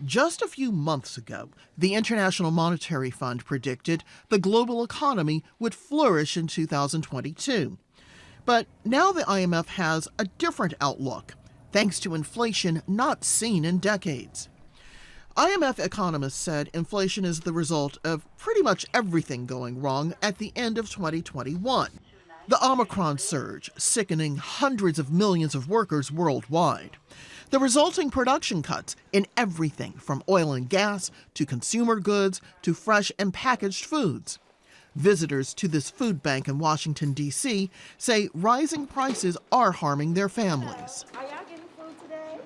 Just a few months ago, the International Monetary Fund predicted the global economy would flourish in 2022. But now the IMF has a different outlook, thanks to inflation not seen in decades. IMF economists said inflation is the result of pretty much everything going wrong at the end of 2021. The Omicron surge, sickening hundreds of millions of workers worldwide. The resulting production cuts in everything from oil and gas to consumer goods to fresh and packaged foods. Visitors to this food bank in Washington, D.C. say rising prices are harming their families. Are y'all getting food today?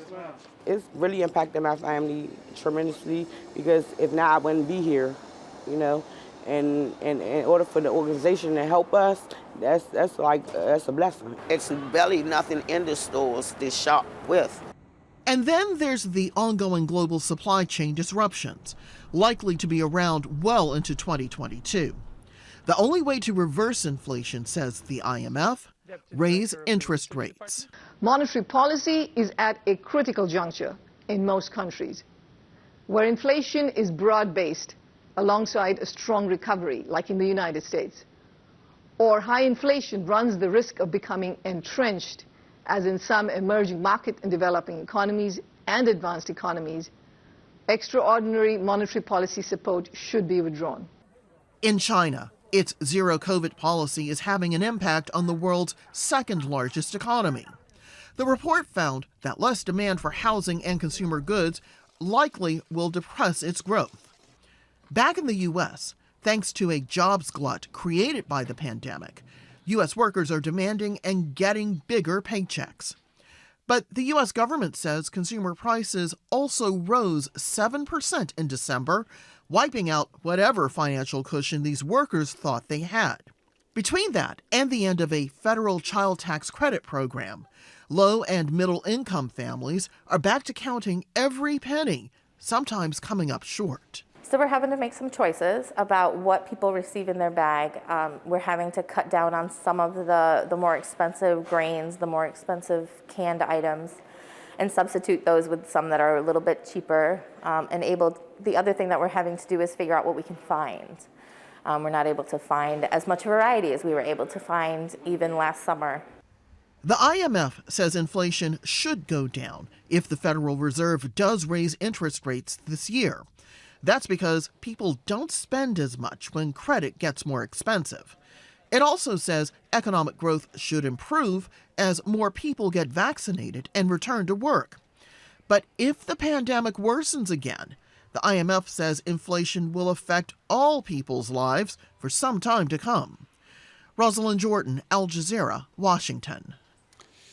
It's really impacted my family tremendously because if not, I wouldn't be here, you know. And in order for the organization to help us, that's a blessing. It's barely nothing in the stores to shop with. And then there's the ongoing global supply chain disruptions, likely to be around well into 2022. The only way to reverse inflation, says the IMF, raise interest rates. Monetary policy is at a critical juncture in most countries, where inflation is broad-based alongside a strong recovery, like in the United States. Or high inflation runs the risk of becoming entrenched, as in some emerging market and developing economies and advanced economies. Extraordinary monetary policy support should be withdrawn. In China, its zero-COVID policy is having an impact on the world's second largest economy. The report found that less demand for housing and consumer goods likely will depress its growth. Back in the U.S., thanks to a jobs glut created by the pandemic, U.S. workers are demanding and getting bigger paychecks. But the U.S. government says consumer prices also rose 7% in December, wiping out whatever financial cushion these workers thought they had. Between that and the end of a federal child tax credit program, low and middle income families are back to counting every penny, sometimes coming up short. So we're having to make some choices about what people receive in their bag. We're having to cut down on some of the more expensive grains, the more expensive canned items, and substitute those with some that are a little bit cheaper. The other thing that we're having to do is figure out what we can find. We're not able to find as much variety as we were able to find even last summer. The IMF says inflation should go down if the Federal Reserve does raise interest rates this year. That's because people don't spend as much when credit gets more expensive. It also says economic growth should improve as more people get vaccinated and return to work. But if the pandemic worsens again, the IMF says inflation will affect all people's lives for some time to come. Rosiland, Aljazeera, Washington.